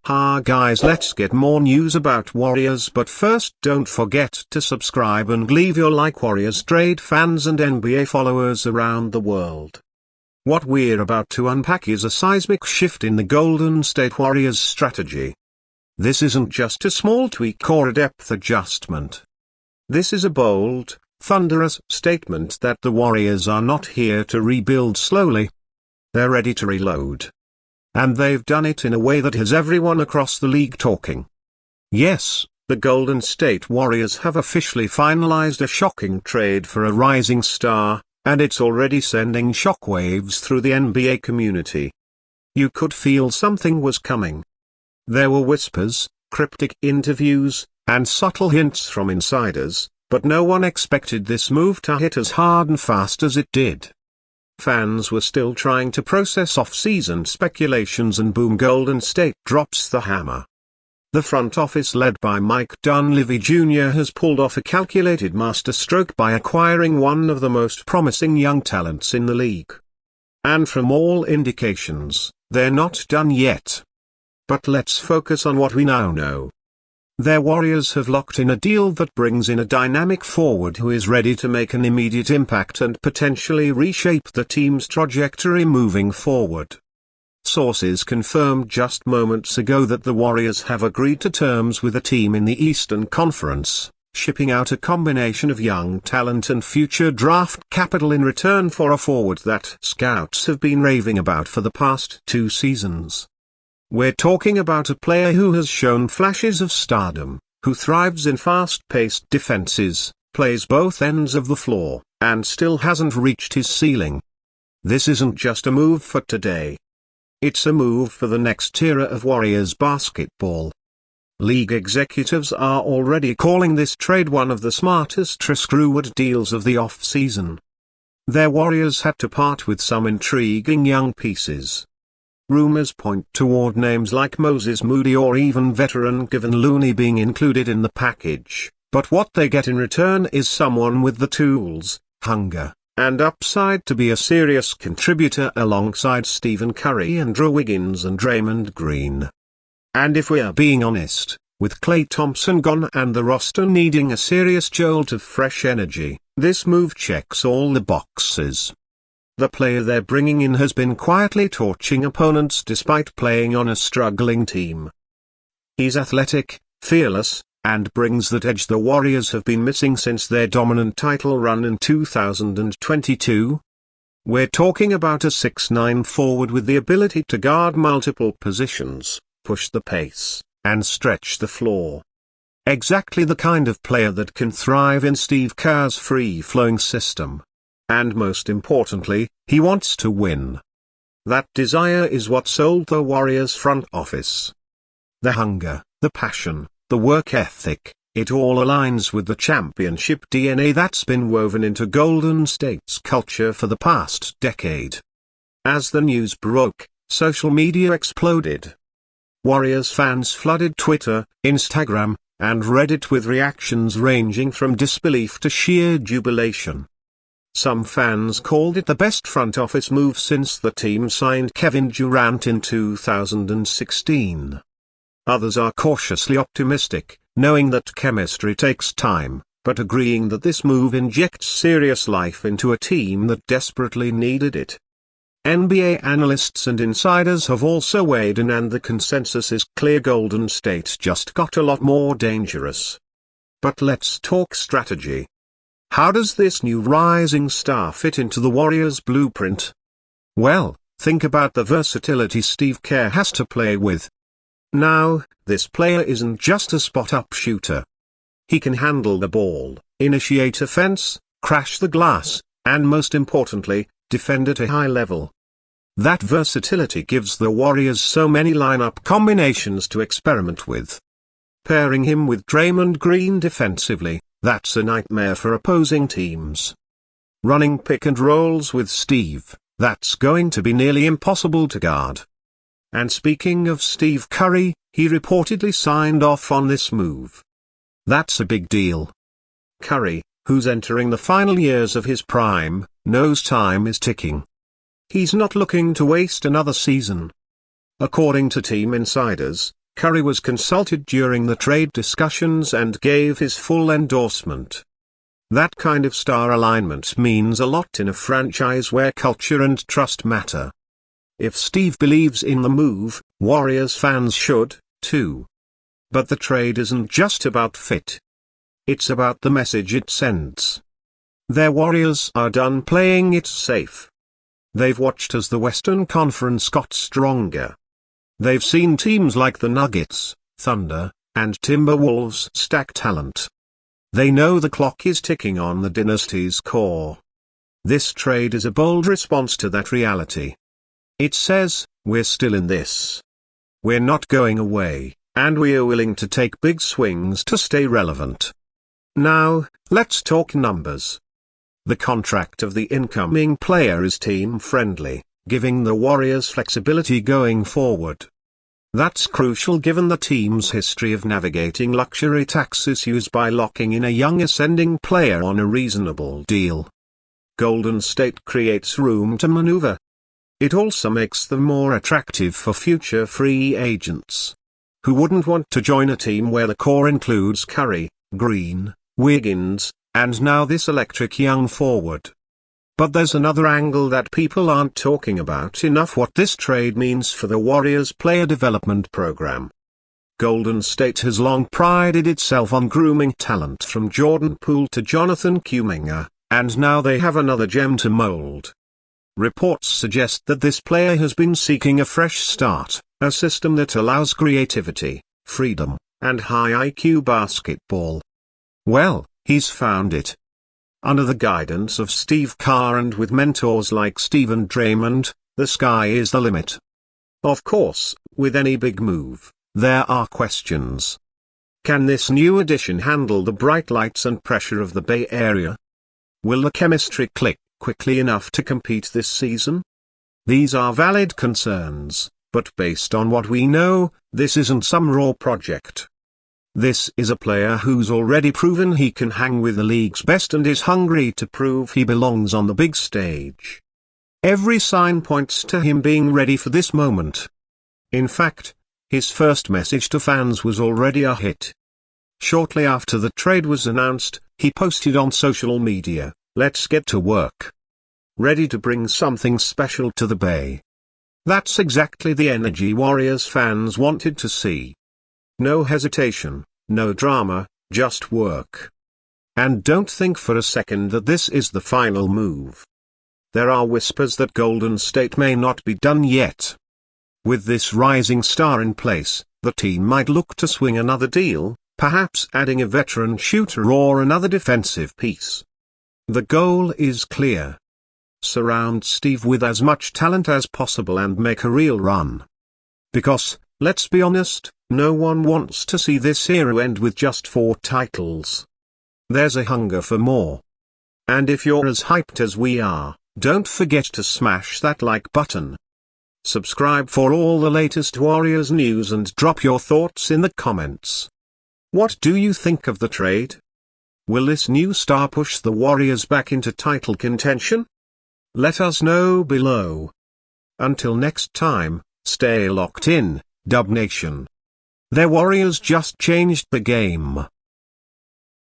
Ha guys, let's get more news about Warriors, but first don't forget to subscribe and leave your like, warriorstrade fans and NBA followers around the world. What we're about to unpack is a seismic shift in the Golden State Warriors strategy. This isn't just a small tweak or a depth adjustment. This is a bold, thunderous statement that the Warriors are not here to rebuild slowly. They're ready to reload. And they've done it in a way that has everyone across the league talking. Yes, the Golden State Warriors have officially finalized a shocking trade for a rising star, and it's already sending shockwaves through the NBA community. You could feel something was coming. There were whispers, cryptic interviews, and subtle hints from insiders, but no one expected this move to hit as hard and fast as it did. Fans were still trying to process off-season speculations, and boom, Golden State drops the hammer. The front office led by Mike Dunleavy Jr. has pulled off a calculated masterstroke by acquiring one of the most promising young talents in the league. And from all indications, they're not done yet. But let's focus on what we now know. Their Warriors have locked in a deal that brings in a dynamic forward who is ready to make an immediate impact and potentially reshape the team's trajectory moving forward. Sources confirmed just moments ago that the Warriors have agreed to terms with a team in the Eastern Conference, shipping out a combination of young talent and future draft capital in return for a forward that scouts have been raving about for the past 2 seasons. We're talking about a player who has shown flashes of stardom, who thrives in fast-paced defenses, plays both ends of the floor, and still hasn't reached his ceiling. This isn't just a move for today. It's a move for the next era of Warriors basketball. League executives are already calling this trade one of the smartest risk-reward deals of the off-season. Their Warriors had to part with some intriguing young pieces. Rumors point toward names like Moses Moody or even veteran Kevin Looney being included in the package, but what they get in return is someone with the tools, hunger, and upside to be a serious contributor alongside Stephen Curry, Andrew Wiggins and Draymond Green. And if we're being honest, with Klay Thompson gone and the roster needing a serious jolt of fresh energy, this move checks all the boxes. The player they're bringing in has been quietly torching opponents despite playing on a struggling team. He's athletic, fearless, and brings that edge the Warriors have been missing since their dominant title run in 2022. We're talking about a 6'9" forward with the ability to guard multiple positions, push the pace, and stretch the floor. Exactly the kind of player that can thrive in Steve Kerr's free-flowing system. And most importantly, he wants to win. That desire is what sold the Warriors front office. The hunger, the passion, the work ethic, it all aligns with the championship DNA that's been woven into Golden State's culture for the past decade. As the news broke, social media exploded. Warriors fans flooded Twitter, Instagram, and Reddit with reactions ranging from disbelief to sheer jubilation. Some fans called it the best front office move since the team signed Kevin Durant in 2016. Others are cautiously optimistic, knowing that chemistry takes time, but agreeing that this move injects serious life into a team that desperately needed it. NBA analysts and insiders have also weighed in, and the consensus is clear: Golden State just got a lot more dangerous. But let's talk strategy. How does this new rising star fit into the Warriors' blueprint? Well, think about the versatility Steve Kerr has to play with. Now, this player isn't just a spot-up shooter. He can handle the ball, initiate offense, crash the glass, and most importantly, defend at a high level. That versatility gives the Warriors so many lineup combinations to experiment with. Pairing him with Draymond Green defensively, that's a nightmare for opposing teams. Running pick and rolls with Steve, that's going to be nearly impossible to guard. And speaking of Steve Curry, he reportedly signed off on this move. That's a big deal. Curry, who's entering the final years of his prime, knows time is ticking. He's not looking to waste another season. According to team insiders, Curry was consulted during the trade discussions and gave his full endorsement. That kind of star alignment means a lot in a franchise where culture and trust matter. If Steve believes in the move, Warriors fans should, too. But the trade isn't just about fit. It's about the message it sends. Their Warriors are done playing it safe. They've watched as the Western Conference got stronger. They've seen teams like the Nuggets, Thunder, and Timberwolves stack talent. They know the clock is ticking on the dynasty's core. This trade is a bold response to that reality. It says, we're still in this. We're not going away, and we're willing to take big swings to stay relevant. Now, let's talk numbers. The contract of the incoming player is team-friendly, giving the Warriors flexibility going forward. That's crucial given the team's history of navigating luxury tax issues by locking in a young ascending player on a reasonable deal. Golden State creates room to maneuver. It also makes them more attractive for future free agents. Who wouldn't want to join a team where the core includes Curry, Green, Wiggins, and now this electric young forward? But there's another angle that people aren't talking about enough: what this trade means for the Warriors player development program. Golden State has long prided itself on grooming talent from Jordan Poole to Jonathan Kuminga, and now they have another gem to mold. Reports suggest that this player has been seeking a fresh start, a system that allows creativity, freedom, and high IQ basketball. Well, he's found it. Under the guidance of Steve Kerr and with mentors like Steven Draymond, the sky is the limit. Of course, with any big move, there are questions. Can this new addition handle the bright lights and pressure of the Bay Area? Will the chemistry click quickly enough to compete this season? These are valid concerns, but based on what we know, this isn't some raw project. This is a player who's already proven he can hang with the league's best and is hungry to prove he belongs on the big stage. Every sign points to him being ready for this moment. In fact, his first message to fans was already a hit. Shortly after the trade was announced, he posted on social media, "Let's get to work. Ready to bring something special to the Bay." That's exactly the energy Warriors fans wanted to see. No hesitation, no drama, just work. And don't think for a second that this is the final move. There are whispers that Golden State may not be done yet. With this rising star in place, the team might look to swing another deal, perhaps adding a veteran shooter or another defensive piece. The goal is clear. Surround Steve with as much talent as possible and make a real run. Because, let's be honest, no one wants to see this era end with just 4 titles. There's a hunger for more. And if you're as hyped as we are, don't forget to smash that like button. Subscribe for all the latest Warriors news and drop your thoughts in the comments. What do you think of the trade? Will this new star push the Warriors back into title contention? Let us know below. Until next time, stay locked in, Dub Nation. Their Warriors just changed the game.